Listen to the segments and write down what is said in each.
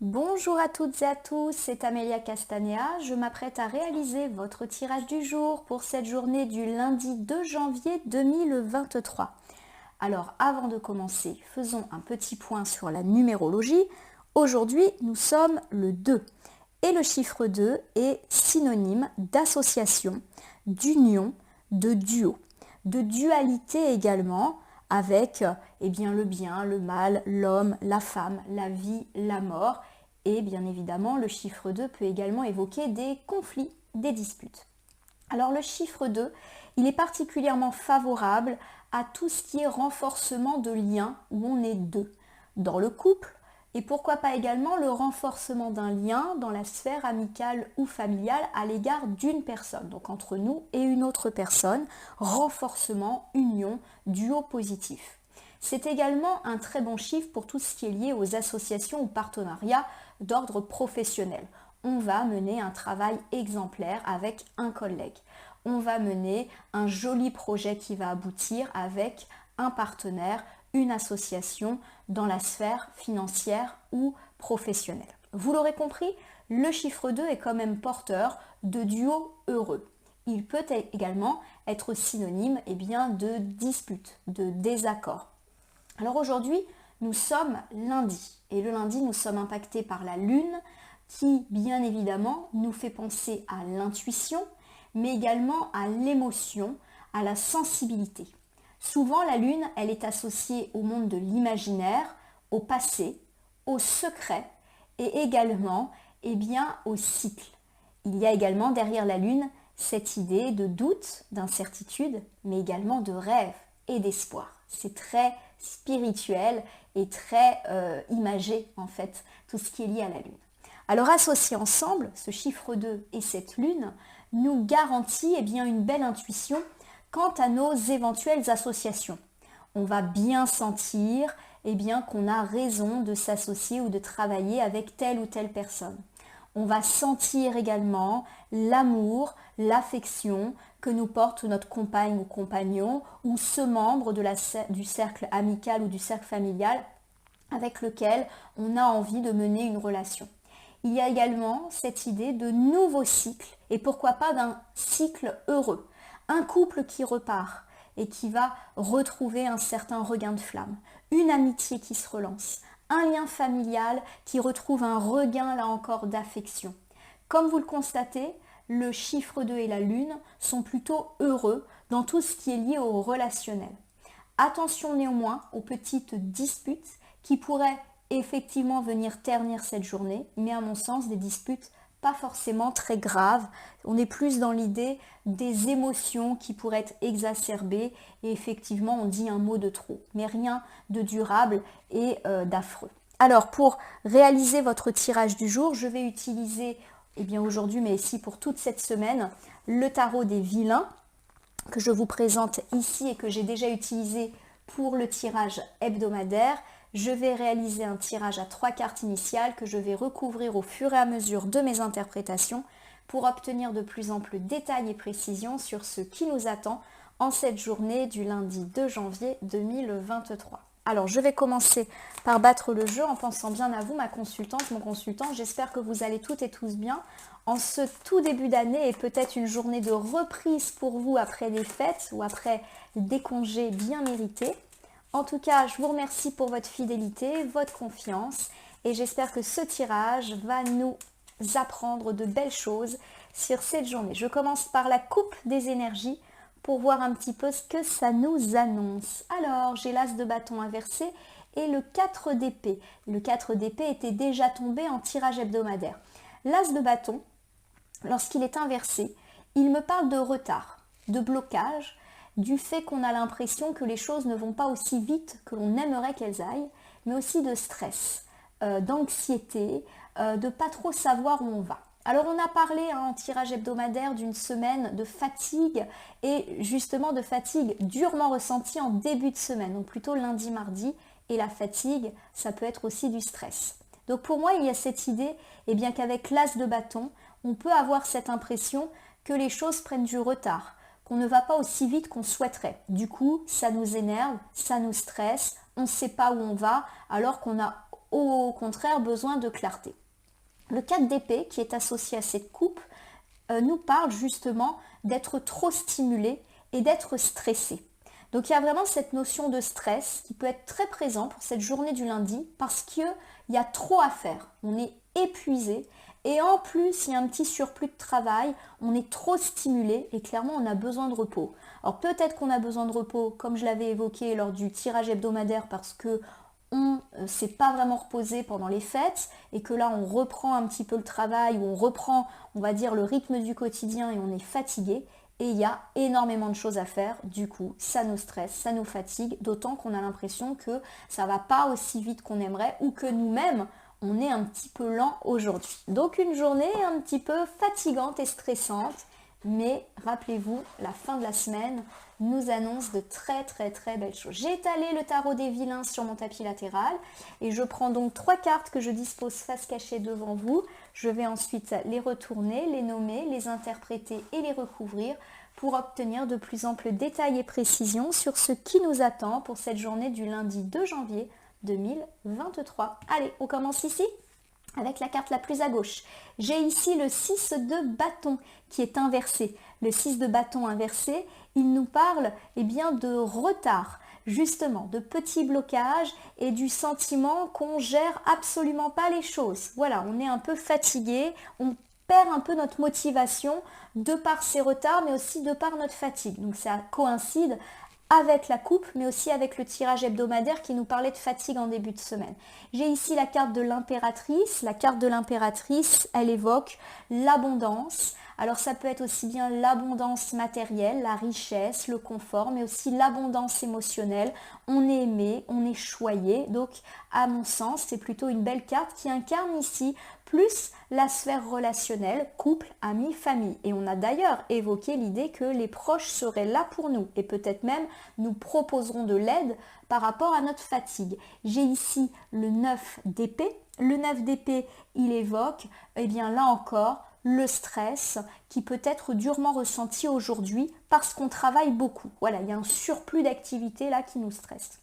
Bonjour à toutes et à tous, c'est Amélia Castanea. Je m'apprête à réaliser votre tirage du jour pour cette journée du lundi 2 janvier 2023. Alors avant de commencer, faisons un petit point sur la numérologie. Aujourd'hui, nous sommes le 2 et le chiffre 2 est synonyme d'association, d'union, de duo, de dualité également avec le bien, le mal, l'homme, la femme, la vie, la mort. Et bien évidemment, le chiffre 2 peut également évoquer des conflits, des disputes. Alors le chiffre 2, il est particulièrement favorable à tout ce qui est renforcement de liens où on est deux, dans le couple, et pourquoi pas également le renforcement d'un lien dans la sphère amicale ou familiale à l'égard d'une personne, donc entre nous et une autre personne, renforcement, union, duo positif. C'est également un très bon chiffre pour tout ce qui est lié aux associations ou partenariats d'ordre professionnel. On va mener un travail exemplaire avec un collègue. On va mener un joli projet qui va aboutir avec un partenaire, une association dans la sphère financière ou professionnelle. Vous l'aurez compris, le chiffre 2 est quand même porteur de duo heureux. Il peut également être synonyme de dispute, de désaccord. Alors aujourd'hui, nous sommes lundi et le lundi, nous sommes impactés par la lune qui, bien évidemment, nous fait penser à l'intuition, mais également à l'émotion, à la sensibilité. Souvent, la lune, elle est associée au monde de l'imaginaire, au passé, au secret et également au cycle. Il y a également derrière la lune cette idée de doute, d'incertitude, mais également de rêve et d'espoir. C'est très spirituel et très imagé en fait, tout ce qui est lié à la lune. Alors associés ensemble, ce chiffre 2 et cette lune nous garantit une belle intuition quant à nos éventuelles associations. On va bien sentir qu'on a raison de s'associer ou de travailler avec telle ou telle personne. On va sentir également l'amour, l'affection que nous porte notre compagne ou compagnon ou ce membre du cercle amical ou du cercle familial avec lequel on a envie de mener une relation. Il y a également cette idée de nouveau cycle et pourquoi pas d'un cycle heureux. Un couple qui repart et qui va retrouver un certain regain de flamme, une amitié qui se relance, un lien familial qui retrouve un regain là encore d'affection. Comme vous le constatez, le chiffre 2 et la lune sont plutôt heureux dans tout ce qui est lié au relationnel. Attention néanmoins aux petites disputes qui pourraient effectivement venir ternir cette journée, mais à mon sens des disputes pas forcément très graves. On est plus dans l'idée des émotions qui pourraient être exacerbées et effectivement on dit un mot de trop, mais rien de durable et d'affreux. Alors pour réaliser votre tirage du jour, je vais utiliser aujourd'hui, mais ici pour toute cette semaine, le tarot des vilains que je vous présente ici et que j'ai déjà utilisé pour le tirage hebdomadaire. Je vais réaliser un tirage à 3 cartes initiales que je vais recouvrir au fur et à mesure de mes interprétations pour obtenir de plus amples détails et précisions sur ce qui nous attend en cette journée du lundi 2 janvier 2023. Alors, je vais commencer par battre le jeu en pensant bien à vous, ma consultante, mon consultant. J'espère que vous allez toutes et tous bien en ce tout début d'année et peut-être une journée de reprise pour vous après les fêtes ou après des congés bien mérités. En tout cas, je vous remercie pour votre fidélité, votre confiance et j'espère que ce tirage va nous apprendre de belles choses sur cette journée. Je commence par la coupe des énergies pour voir un petit peu ce que ça nous annonce. Alors, j'ai l'as de bâton inversé et le 4 d'épée. Le 4 d'épée était déjà tombé en tirage hebdomadaire. L'as de bâton, lorsqu'il est inversé, il me parle de retard, de blocage, du fait qu'on a l'impression que les choses ne vont pas aussi vite que l'on aimerait qu'elles aillent, mais aussi de stress, d'anxiété, de pas trop savoir où on va. Alors on a parlé en tirage hebdomadaire d'une semaine de fatigue et justement de fatigue durement ressentie en début de semaine, donc plutôt lundi, mardi, et la fatigue, ça peut être aussi du stress. Donc pour moi, il y a cette idée qu'avec l'as de bâton, on peut avoir cette impression que les choses prennent du retard, qu'on ne va pas aussi vite qu'on souhaiterait. Du coup, ça nous énerve, ça nous stresse, on ne sait pas où on va, alors qu'on a au contraire besoin de clarté. Le 4 d'épée qui est associé à cette coupe nous parle justement d'être trop stimulé et d'être stressé. Donc il y a vraiment cette notion de stress qui peut être très présent pour cette journée du lundi parce qu'il y a trop à faire. On est épuisé et en plus il y a un petit surplus de travail, on est trop stimulé et clairement on a besoin de repos. Alors peut-être qu'on a besoin de repos comme je l'avais évoqué lors du tirage hebdomadaire parce que on ne s'est pas vraiment reposé pendant les fêtes et que là on reprend un petit peu le travail ou on reprend on va dire le rythme du quotidien et on est fatigué. Et il y a énormément de choses à faire, du coup ça nous stresse, ça nous fatigue, d'autant qu'on a l'impression que ça va pas aussi vite qu'on aimerait ou que nous-mêmes on est un petit peu lent aujourd'hui. Donc une journée un petit peu fatigante et stressante, mais rappelez-vous, la fin de la semaine nous annonce de très belles choses. J'ai étalé le tarot des vilains sur mon tapis latéral et je prends donc 3 cartes que je dispose face cachée devant vous. Je vais ensuite les retourner, les nommer, les interpréter et les recouvrir pour obtenir de plus amples détails et précisions sur ce qui nous attend pour cette journée du lundi 2 janvier 2023. Allez, on commence ici avec la carte la plus à gauche. J'ai ici le 6 de bâton qui est inversé. Le 6 de bâton inversé, il nous parle de retard, justement, de petits blocages et du sentiment qu'on gère absolument pas les choses. Voilà, on est un peu fatigué, on perd un peu notre motivation de par ces retards, mais aussi de par notre fatigue. Donc ça coïncide avec la coupe, mais aussi avec le tirage hebdomadaire qui nous parlait de fatigue en début de semaine. J'ai ici la carte de l'impératrice. La carte de l'impératrice, elle évoque l'abondance. Alors ça peut être aussi bien l'abondance matérielle, la richesse, le confort, mais aussi l'abondance émotionnelle. On est aimé, on est choyé. Donc à mon sens, c'est plutôt une belle carte qui incarne ici plus la sphère relationnelle, couple, amis, famille. Et on a d'ailleurs évoqué l'idée que les proches seraient là pour nous et peut-être même nous proposeront de l'aide par rapport à notre fatigue. J'ai ici le 9 d'épée. Le 9 d'épée, il évoque, là encore, le stress qui peut être durement ressenti aujourd'hui parce qu'on travaille beaucoup. Voilà, il y a un surplus d'activité là qui nous stresse.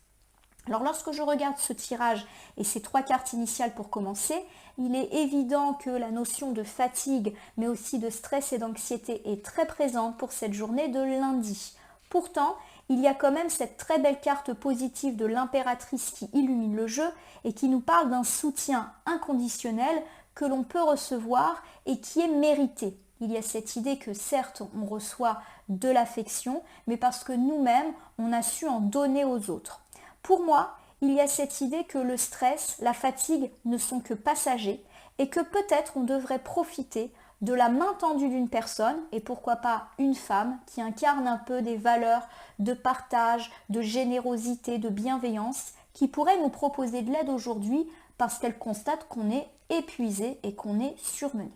Alors lorsque je regarde ce tirage et ces 3 cartes initiales pour commencer, il est évident que la notion de fatigue, mais aussi de stress et d'anxiété est très présente pour cette journée de lundi. Pourtant, il y a quand même cette très belle carte positive de l'impératrice qui illumine le jeu et qui nous parle d'un soutien inconditionnel que l'on peut recevoir et qui est mérité. Il y a cette idée que certes, on reçoit de l'affection, mais parce que nous-mêmes, on a su en donner aux autres. Pour moi, il y a cette idée que le stress, la fatigue ne sont que passagers et que peut-être on devrait profiter de la main tendue d'une personne, et pourquoi pas une femme qui incarne un peu des valeurs de partage, de générosité, de bienveillance, qui pourrait nous proposer de l'aide aujourd'hui parce qu'elle constate qu'on est épuisé et qu'on est surmené.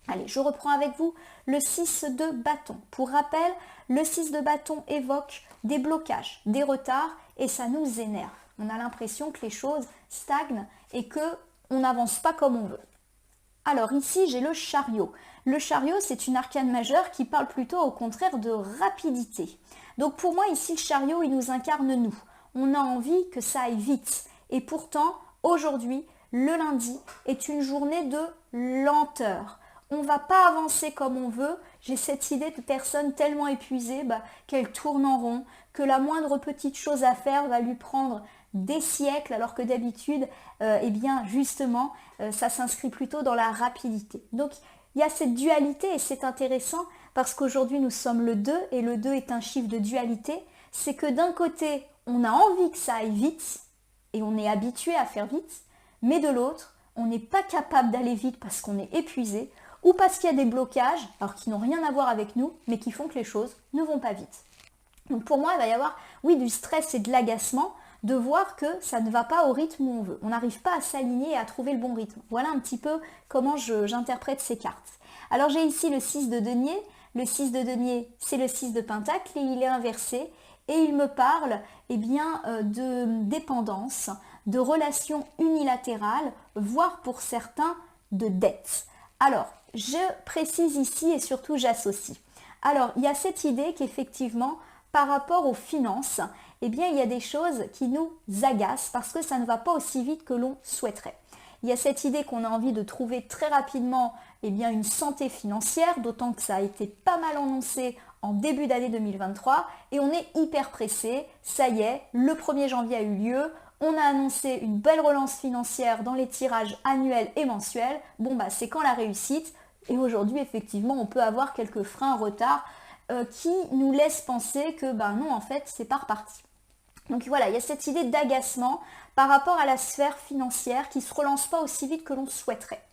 Allez, je reprends avec vous le 6 de bâton. Pour rappel, le 6 de bâton évoque des blocages, des retards et ça nous énerve. On a l'impression que les choses stagnent et qu'on n'avance pas comme on veut. Alors ici, j'ai le chariot. Le chariot, c'est une arcane majeure qui parle plutôt au contraire de rapidité. Donc pour moi, ici, le chariot, il nous incarne nous. On a envie que ça aille vite. Et pourtant, aujourd'hui, le lundi est une journée de lenteur. On ne va pas avancer comme on veut. J'ai cette idée de personne tellement épuisée qu'elle tourne en rond, que la moindre petite chose à faire va lui prendre des siècles, alors que d'habitude, justement, ça s'inscrit plutôt dans la rapidité. Donc, il y a cette dualité et c'est intéressant parce qu'aujourd'hui, nous sommes le 2 et le 2 est un chiffre de dualité. C'est que d'un côté, on a envie que ça aille vite et on est habitué à faire vite, mais de l'autre, on n'est pas capable d'aller vite parce qu'on est épuisé ou parce qu'il y a des blocages, alors qui n'ont rien à voir avec nous, mais qui font que les choses ne vont pas vite. Donc pour moi, il va y avoir, du stress et de l'agacement de voir que ça ne va pas au rythme où on veut. On n'arrive pas à s'aligner et à trouver le bon rythme. Voilà un petit peu comment j'interprète ces cartes. Alors j'ai ici le 6 de denier. Le 6 de denier, c'est le 6 de pentacle et il est inversé. Et il me parle de dépendance, de relations unilatérales, voire pour certains de dettes. Alors, je précise ici et surtout j'associe. Alors, il y a cette idée qu'effectivement, par rapport aux finances, eh bien il y a des choses qui nous agacent parce que ça ne va pas aussi vite que l'on souhaiterait. Il y a cette idée qu'on a envie de trouver très rapidement eh bien, une santé financière, d'autant que ça a été pas mal annoncé en début d'année 2023 et on est hyper pressé. Ça y est, le 1er janvier a eu lieu, on a annoncé une belle relance financière dans les tirages annuels et mensuels. Bon bah c'est quand la réussite? Et aujourd'hui effectivement on peut avoir quelques freins en retard qui nous laissent penser que bah non en fait c'est pas reparti. Donc voilà, il y a cette idée d'agacement par rapport à la sphère financière qui ne se relance pas aussi vite que l'on souhaiterait.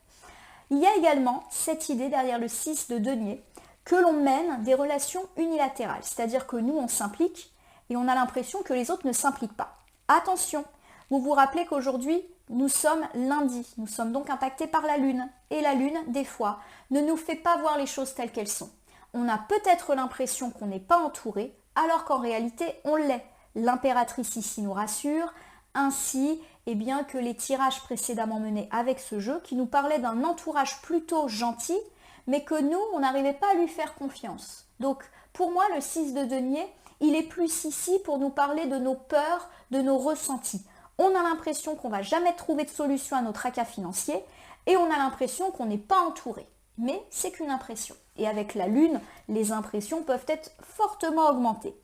Il y a également cette idée derrière le 6 de denier que l'on mène des relations unilatérales, c'est-à-dire que nous on s'implique et on a l'impression que les autres ne s'impliquent pas. Attention, vous vous rappelez qu'aujourd'hui nous sommes lundi, nous sommes donc impactés par la lune et la lune des fois ne nous fait pas voir les choses telles qu'elles sont. On a peut-être l'impression qu'on n'est pas entouré alors qu'en réalité on l'est. L'impératrice ici nous rassure, ainsi bien, que les tirages précédemment menés avec ce jeu qui nous parlaient d'un entourage plutôt gentil, mais que nous, on n'arrivait pas à lui faire confiance. Donc pour moi, le 6 de denier, il est plus ici pour nous parler de nos peurs, de nos ressentis. On a l'impression qu'on ne va jamais trouver de solution à nos tracas financiers et on a l'impression qu'on n'est pas entouré. Mais c'est qu'une impression. Et avec la lune, les impressions peuvent être fortement augmentées.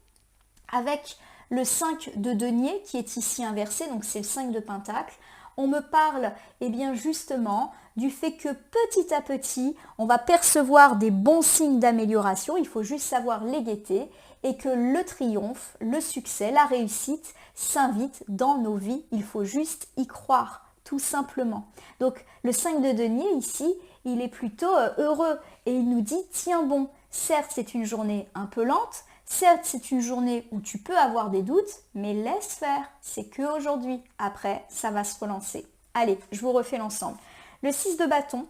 Avec le 5 de denier qui est ici inversé, donc c'est le 5 de pentacle, on me parle bien justement du fait que petit à petit, on va percevoir des bons signes d'amélioration, il faut juste savoir les guetter, et que le triomphe, le succès, la réussite s'invite dans nos vies, il faut juste y croire, tout simplement. Donc le 5 de denier ici, il est plutôt heureux et il nous dit tiens bon, certes c'est une journée un peu lente, certes, c'est une journée où tu peux avoir des doutes, mais laisse faire, c'est que aujourd'hui. Après, ça va se relancer. Allez, je vous refais l'ensemble. Le 6 de bâton,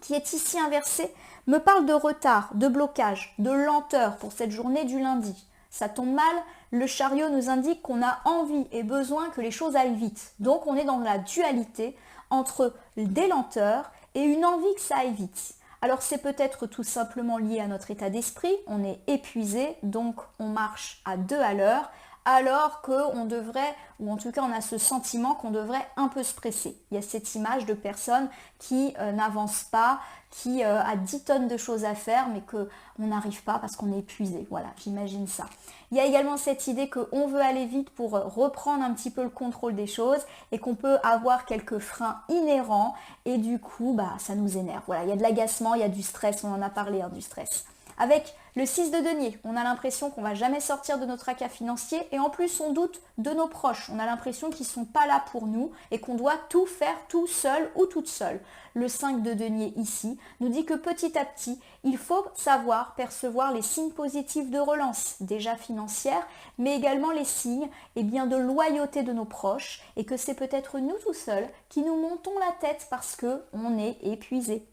qui est ici inversé, me parle de retard, de blocage, de lenteur pour cette journée du lundi. Ça tombe mal, le chariot nous indique qu'on a envie et besoin que les choses aillent vite. Donc, on est dans la dualité entre des lenteurs et une envie que ça aille vite. Alors c'est peut-être tout simplement lié à notre état d'esprit, on est épuisé, donc on marche à 2 à l'heure, alors qu'on devrait, ou en tout cas on a ce sentiment qu'on devrait un peu se presser. Il y a cette image de personne qui n'avance pas, qui a 10 tonnes de choses à faire, mais qu'on n'arrive pas parce qu'on est épuisé. Voilà, j'imagine ça. Il y a également cette idée qu'on veut aller vite pour reprendre un petit peu le contrôle des choses et qu'on peut avoir quelques freins inhérents et du coup, ça nous énerve. Voilà, il y a de l'agacement, il y a du stress, on en a parlé du stress. Avec le 6 de denier, on a l'impression qu'on ne va jamais sortir de notre tracas financier et en plus on doute de nos proches. On a l'impression qu'ils ne sont pas là pour nous et qu'on doit tout faire tout seul ou toute seule. Le 5 de denier ici nous dit que petit à petit, il faut savoir percevoir les signes positifs de relance, déjà financière, mais également les signes de loyauté de nos proches et que c'est peut-être nous tout seuls qui nous montons la tête parce qu'on est épuisé.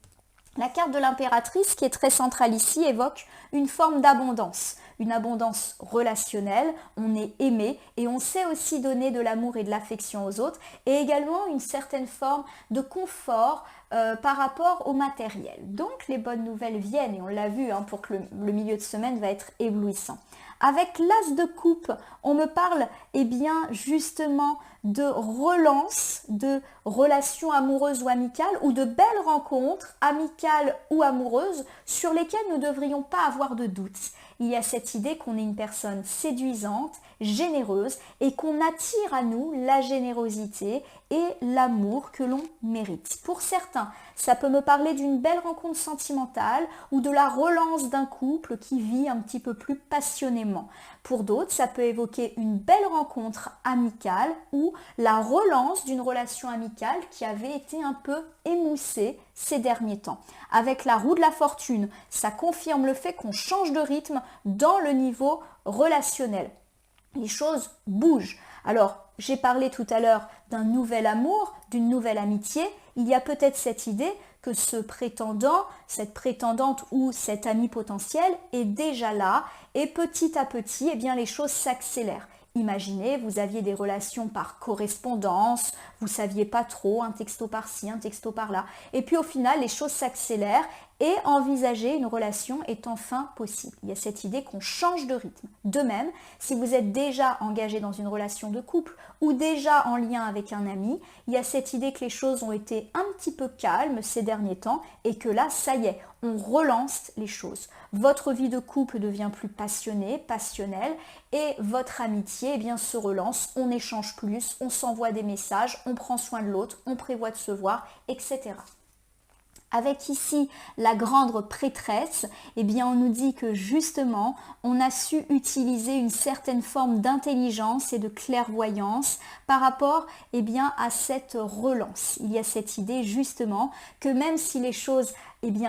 La carte de l'impératrice, qui est très centrale ici, évoque une forme d'abondance, une abondance relationnelle, on est aimé et on sait aussi donner de l'amour et de l'affection aux autres, et également une certaine forme de confort par rapport au matériel. Donc les bonnes nouvelles viennent, et on l'a vu pour que le milieu de semaine va être éblouissant. Avec l'as de coupe, on me parle justement de relance, de relations amoureuses ou amicales ou de belles rencontres amicales ou amoureuses sur lesquelles nous ne devrions pas avoir de doute. Il y a cette idée qu'on est une personne séduisante, généreuse et qu'on attire à nous la générosité et l'amour que l'on mérite. Pour certains, ça peut me parler d'une belle rencontre sentimentale ou de la relance d'un couple qui vit un petit peu plus passionnément. Pour d'autres, ça peut évoquer une belle rencontre amicale ou la relance d'une relation amicale qui avait été un peu émoussée ces derniers temps. Avec la roue de la fortune, ça confirme le fait qu'on change de rythme dans le niveau relationnel. Les choses bougent. Alors, j'ai parlé tout à l'heure d'un nouvel amour, d'une nouvelle amitié. Il y a peut-être cette idée que ce prétendant, cette prétendante ou cet ami potentiel est déjà là et petit à petit, les choses s'accélèrent. Imaginez, vous aviez des relations par correspondance, vous saviez pas trop, un texto par-ci, un texto par-là. Et puis au final, les choses s'accélèrent et envisager une relation est enfin possible. Il y a cette idée qu'on change de rythme. De même, si vous êtes déjà engagé dans une relation de couple ou déjà en lien avec un ami, il y a cette idée que les choses ont été un petit peu calmes ces derniers temps et que là, ça y est, on relance les choses. Votre vie de couple devient plus passionnée, passionnelle et votre amitié se relance, on échange plus, on s'envoie des messages, on prend soin de l'autre, on prévoit de se voir, etc. Avec ici la grande prêtresse, on nous dit que justement, on a su utiliser une certaine forme d'intelligence et de clairvoyance par rapport à cette relance. Il y a cette idée justement que même si les choses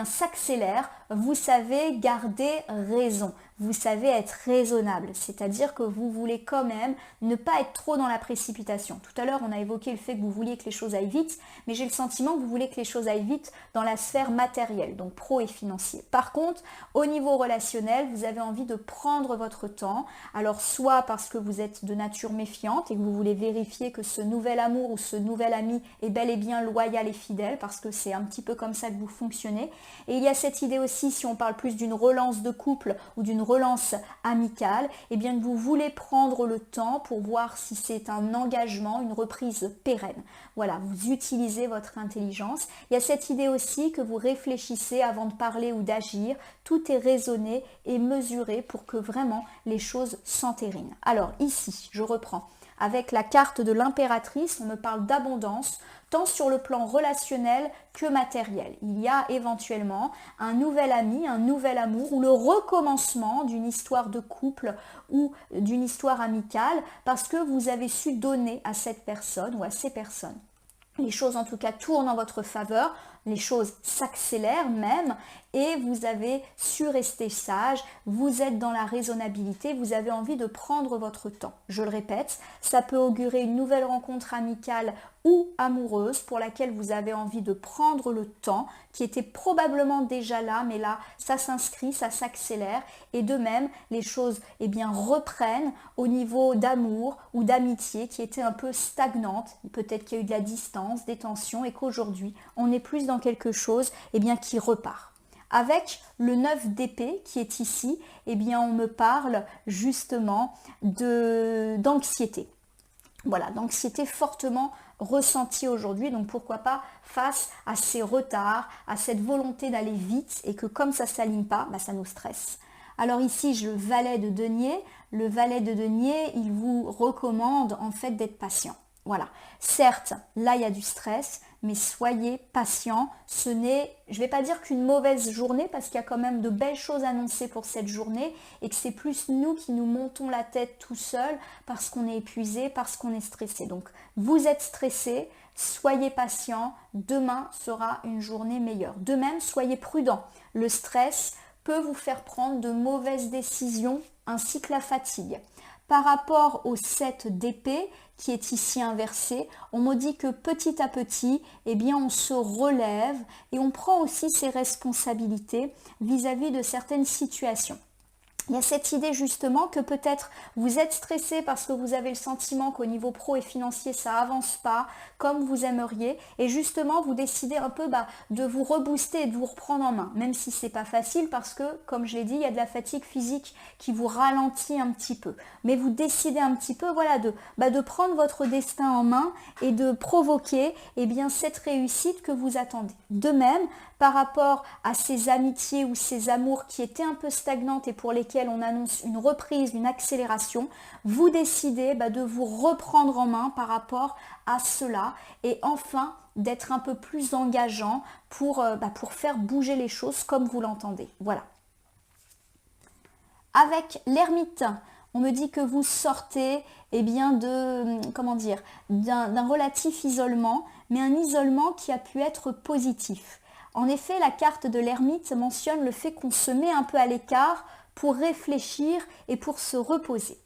s'accélèrent, vous savez garder raison. Vous savez être raisonnable, c'est-à-dire que vous voulez quand même ne pas être trop dans la précipitation. Tout à l'heure, on a évoqué le fait que vous vouliez que les choses aillent vite, mais j'ai le sentiment que vous voulez que les choses aillent vite dans la sphère matérielle, donc pro et financier. Par contre, au niveau relationnel, vous avez envie de prendre votre temps, alors soit parce que vous êtes de nature méfiante et que vous voulez vérifier que ce nouvel amour ou ce nouvel ami est bel et bien loyal et fidèle, parce que c'est un petit peu comme ça que vous fonctionnez. Et il y a cette idée aussi, si on parle plus d'une relance de couple ou d'une relance amicale, que vous voulez prendre le temps pour voir si c'est un engagement, une reprise pérenne. Voilà, vous utilisez votre intelligence. Il y a cette idée aussi que vous réfléchissez avant de parler ou d'agir. Tout est raisonné et mesuré pour que vraiment les choses s'entérinent. Alors ici, je reprends. Avec la carte de l'impératrice, on me parle d'abondance, tant sur le plan relationnel que matériel. Il y a éventuellement un nouvel ami, un nouvel amour ou le recommencement d'une histoire de couple ou d'une histoire amicale parce que vous avez su donner à cette personne ou à ces personnes. Les choses en tout cas tournent en votre faveur, les choses s'accélèrent même et vous avez su rester sage, vous êtes dans la raisonnabilité, vous avez envie de prendre votre temps. Je le répète, ça peut augurer une nouvelle rencontre amicale ou amoureuse pour laquelle vous avez envie de prendre le temps, qui était probablement déjà là, mais là, ça s'inscrit, ça s'accélère et de même, les choses reprennent au niveau d'amour ou d'amitié qui était un peu stagnante. Peut-être qu'il y a eu de la distance, des tensions et qu'aujourd'hui, on est plus dans quelque chose qui repart. Avec le 9 d'épée qui est ici, on me parle justement d'anxiété. Voilà, d'anxiété fortement ressentie aujourd'hui, donc pourquoi pas face à ces retards, à cette volonté d'aller vite et que comme ça ne s'aligne pas, ça nous stresse. Alors ici, j'ai le valet de denier. Le valet de denier, il vous recommande en fait d'être patient. Voilà. Certes, là, il y a du stress, mais soyez patient. Ce n'est, je ne vais pas dire qu'une mauvaise journée, parce qu'il y a quand même de belles choses annoncées pour cette journée et que c'est plus nous qui nous montons la tête tout seuls parce qu'on est épuisé, parce qu'on est stressé. Donc, vous êtes stressé, soyez patient. Demain sera une journée meilleure. De même, soyez prudent. Le stress peut vous faire prendre de mauvaises décisions ainsi que la fatigue. Par rapport au 7 d'épée qui est ici inversé, on me dit que petit à petit, on se relève et on prend aussi ses responsabilités vis-à-vis de certaines situations. Il y a cette idée justement que peut-être vous êtes stressé parce que vous avez le sentiment qu'au niveau pro et financier ça avance pas comme vous aimeriez et justement vous décidez un peu de vous rebooster et de vous reprendre en main, même si c'est pas facile parce que comme je l'ai dit il y a de la fatigue physique qui vous ralentit un petit peu, mais vous décidez un petit peu de prendre votre destin en main et de provoquer cette réussite que vous attendez. De même, par rapport à ces amitiés ou ces amours qui étaient un peu stagnantes et pour lesquelles on annonce une reprise, une accélération, vous décidez de vous reprendre en main par rapport à cela et enfin d'être un peu plus engageant pour faire bouger les choses comme vous l'entendez. Voilà. Avec l'ermite, on me dit que vous sortez d'un relatif isolement, mais un isolement qui a pu être positif. En effet, la carte de l'ermite mentionne le fait qu'on se met un peu à l'écart pour réfléchir et pour se reposer.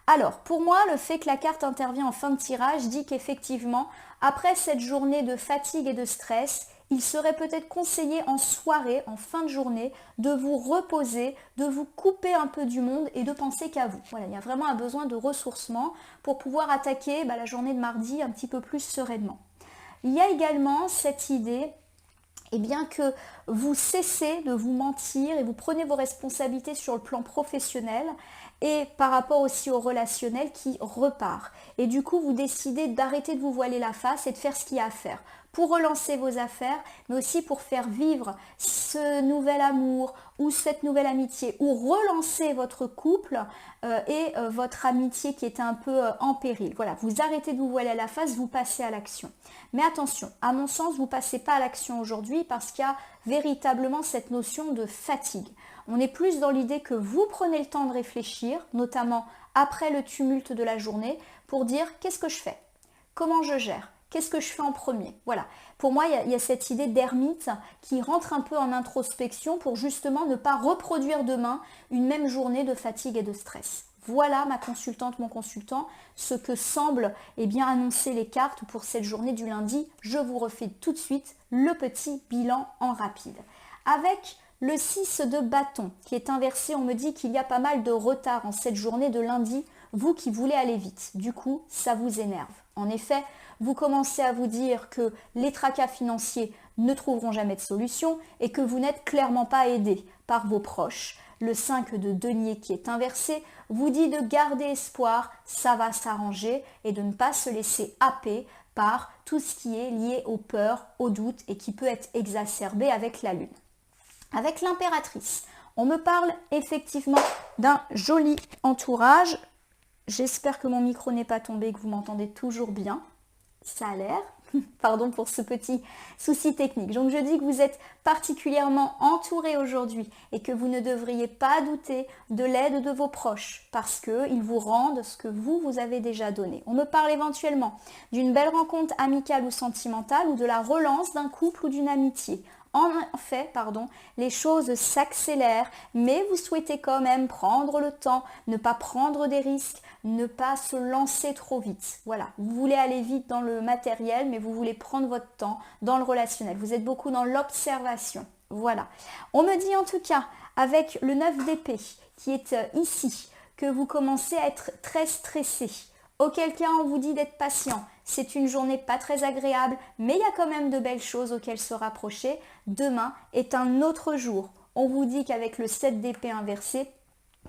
Alors, pour moi, le fait que la carte intervient en fin de tirage dit qu'effectivement, après cette journée de fatigue et de stress, il serait peut-être conseillé en soirée, en fin de journée, de vous reposer, de vous couper un peu du monde et de penser qu'à vous. Voilà, il y a vraiment un besoin de ressourcement pour pouvoir attaquer la journée de mardi un petit peu plus sereinement. Il y a également cette idée eh bien que vous cessez de vous mentir et vous prenez vos responsabilités sur le plan professionnel et par rapport aussi au relationnel qui repart. Et du coup, vous décidez d'arrêter de vous voiler la face et de faire ce qu'il y a à faire pour relancer vos affaires, mais aussi pour faire vivre ce nouvel amour ou cette nouvelle amitié, ou relancer votre couple et votre amitié qui était un peu en péril. Voilà, vous arrêtez de vous voiler la face, vous passez à l'action. Mais attention, à mon sens, vous ne passez pas à l'action aujourd'hui parce qu'il y a véritablement cette notion de fatigue. On est plus dans l'idée que vous prenez le temps de réfléchir, notamment après le tumulte de la journée, pour dire qu'est-ce que je fais, comment je gère, qu'est-ce que je fais en premier. Voilà, pour moi, il y a cette idée d'ermite qui rentre un peu en introspection pour justement ne pas reproduire demain une même journée de fatigue et de stress. Voilà ma consultante, mon consultant, ce que semblent annoncer les cartes pour cette journée du lundi. Je vous refais tout de suite le petit bilan en rapide. Avec le 6 de bâton qui est inversé, on me dit qu'il y a pas mal de retard en cette journée de lundi, vous qui voulez aller vite. Du coup, ça vous énerve. En effet, vous commencez à vous dire que les tracas financiers ne trouveront jamais de solution et que vous n'êtes clairement pas aidé par vos proches. Le 5 de denier qui est inversé vous dit de garder espoir, ça va s'arranger et de ne pas se laisser happer par tout ce qui est lié aux peurs, aux doutes et qui peut être exacerbé avec la lune. Avec l'impératrice, on me parle effectivement d'un joli entourage. J'espère que mon micro n'est pas tombé, que vous m'entendez toujours bien. Ça a l'air. Pardon pour ce petit souci technique. Donc je dis que vous êtes particulièrement entouré aujourd'hui et que vous ne devriez pas douter de l'aide de vos proches parce qu'ils vous rendent ce que vous avez déjà donné. On me parle éventuellement d'une belle rencontre amicale ou sentimentale ou de la relance d'un couple ou d'une amitié. En fait, les choses s'accélèrent, mais vous souhaitez quand même prendre le temps, ne pas prendre des risques, ne pas se lancer trop vite. Voilà, vous voulez aller vite dans le matériel, mais vous voulez prendre votre temps dans le relationnel. Vous êtes beaucoup dans l'observation. Voilà. On me dit en tout cas, avec le 9 d'épée qui est ici, que vous commencez à être très stressé. Auquel cas, on vous dit d'être patient. C'est une journée pas très agréable, mais il y a quand même de belles choses auxquelles se rapprocher. Demain est un autre jour. On vous dit qu'avec le 7 d'épée inversé,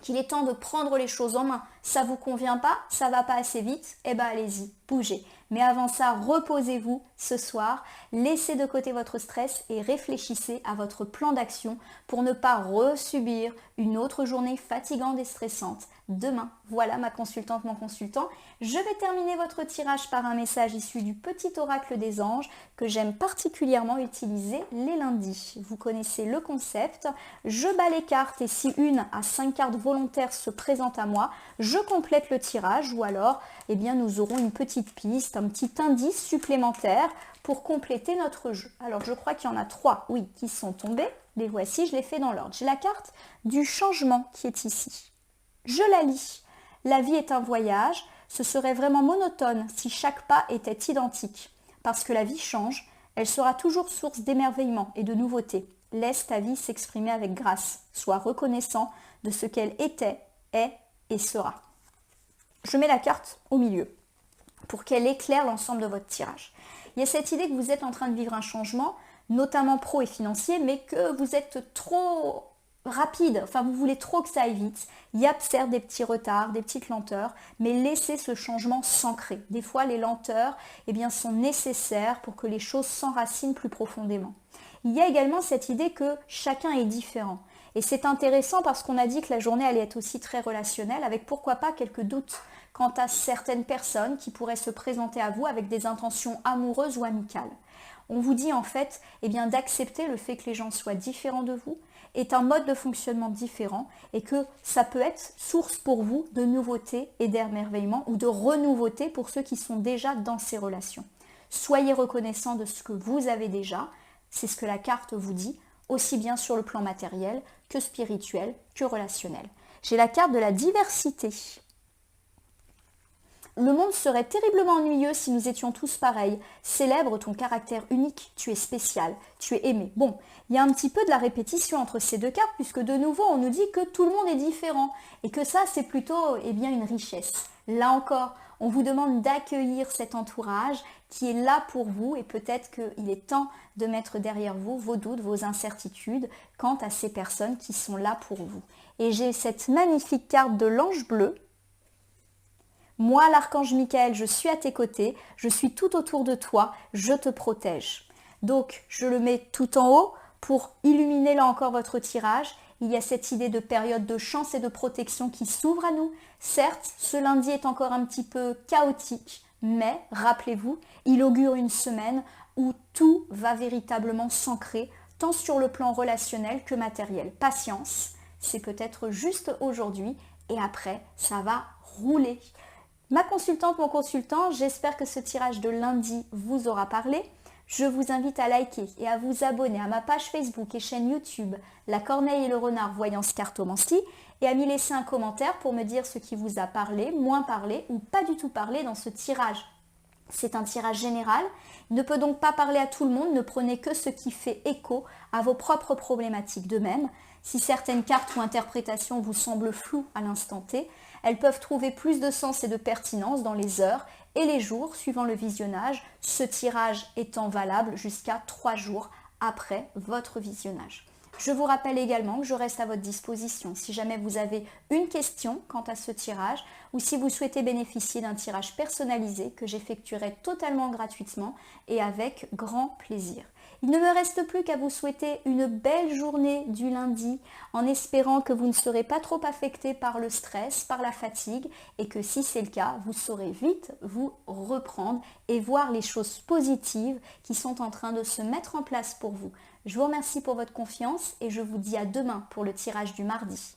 qu'il est temps de prendre les choses en main. Ça vous convient pas, ça va pas assez vite, eh ben allez-y, bougez. Mais avant ça, reposez-vous ce soir, laissez de côté votre stress et réfléchissez à votre plan d'action pour ne pas resubir une autre journée fatigante et stressante demain. Voilà ma consultante, mon consultant. Je vais terminer votre tirage par un message issu du petit oracle des anges que j'aime particulièrement utiliser les lundis. Vous connaissez le concept. Je bats les cartes et si une à 5 cartes volontaires se présente à moi, je complète le tirage ou alors nous aurons une petite piste, un petit indice supplémentaire pour compléter notre jeu. Alors je crois qu'il y en a 3, oui, qui sont tombés. Les voici, je les fais dans l'ordre. J'ai la carte du changement qui est ici. Je la lis. La vie est un voyage. Ce serait vraiment monotone si chaque pas était identique. Parce que la vie change, elle sera toujours source d'émerveillement et de nouveautés. Laisse ta vie s'exprimer avec grâce. Sois reconnaissant de ce qu'elle était, est et sera. Je mets la carte au milieu pour qu'elle éclaire l'ensemble de votre tirage. Il y a cette idée que vous êtes en train de vivre un changement, notamment pro et financier, mais que vous êtes trop rapide, vous voulez trop que ça aille vite. Il y a certes des petits retards, des petites lenteurs, mais laissez ce changement s'ancrer. Des fois, les lenteurs sont nécessaires pour que les choses s'enracinent plus profondément. Il y a également cette idée que chacun est différent. Et c'est intéressant parce qu'on a dit que la journée allait être aussi très relationnelle, avec pourquoi pas quelques doutes quant à certaines personnes qui pourraient se présenter à vous avec des intentions amoureuses ou amicales. On vous dit en fait d'accepter le fait que les gens soient différents de vous, est un mode de fonctionnement différent et que ça peut être source pour vous de nouveautés et d'émerveillement ou de renouveautés pour ceux qui sont déjà dans ces relations. Soyez reconnaissants de ce que vous avez déjà, c'est ce que la carte vous dit, aussi bien sur le plan matériel que spirituel que relationnel. J'ai la carte de la diversité. Le monde serait terriblement ennuyeux si nous étions tous pareils. Célèbre ton caractère unique, tu es spécial, tu es aimé. Bon, il y a un petit peu de la répétition entre ces deux cartes puisque de nouveau on nous dit que tout le monde est différent et que ça c'est plutôt une richesse. Là encore, on vous demande d'accueillir cet entourage qui est là pour vous et peut-être qu'il est temps de mettre derrière vous vos doutes, vos incertitudes quant à ces personnes qui sont là pour vous. Et j'ai cette magnifique carte de l'ange bleu. Moi, l'archange Michael, je suis à tes côtés, je suis tout autour de toi, je te protège. Donc, je le mets tout en haut pour illuminer là encore votre tirage. Il y a cette idée de période de chance et de protection qui s'ouvre à nous. Certes, ce lundi est encore un petit peu chaotique, mais rappelez-vous, il augure une semaine où tout va véritablement s'ancrer, tant sur le plan relationnel que matériel. Patience, c'est peut-être juste aujourd'hui et après, ça va rouler. Ma consultante, mon consultant, j'espère que ce tirage de lundi vous aura parlé. Je vous invite à liker et à vous abonner à ma page Facebook et chaîne YouTube La Corneille et le Renard Voyance Cartomancie et à m'y laisser un commentaire pour me dire ce qui vous a parlé, moins parlé ou pas du tout parlé dans ce tirage. C'est un tirage général, il ne peut donc pas parler à tout le monde, ne prenez que ce qui fait écho à vos propres problématiques. De même, si certaines cartes ou interprétations vous semblent floues à l'instant T, elles peuvent trouver plus de sens et de pertinence dans les heures et les jours suivant le visionnage, ce tirage étant valable jusqu'à 3 jours après votre visionnage. Je vous rappelle également que je reste à votre disposition si jamais vous avez une question quant à ce tirage ou si vous souhaitez bénéficier d'un tirage personnalisé que j'effectuerai totalement gratuitement et avec grand plaisir. Il ne me reste plus qu'à vous souhaiter une belle journée du lundi en espérant que vous ne serez pas trop affecté par le stress, par la fatigue et que si c'est le cas, vous saurez vite vous reprendre et voir les choses positives qui sont en train de se mettre en place pour vous. Je vous remercie pour votre confiance et je vous dis à demain pour le tirage du mardi.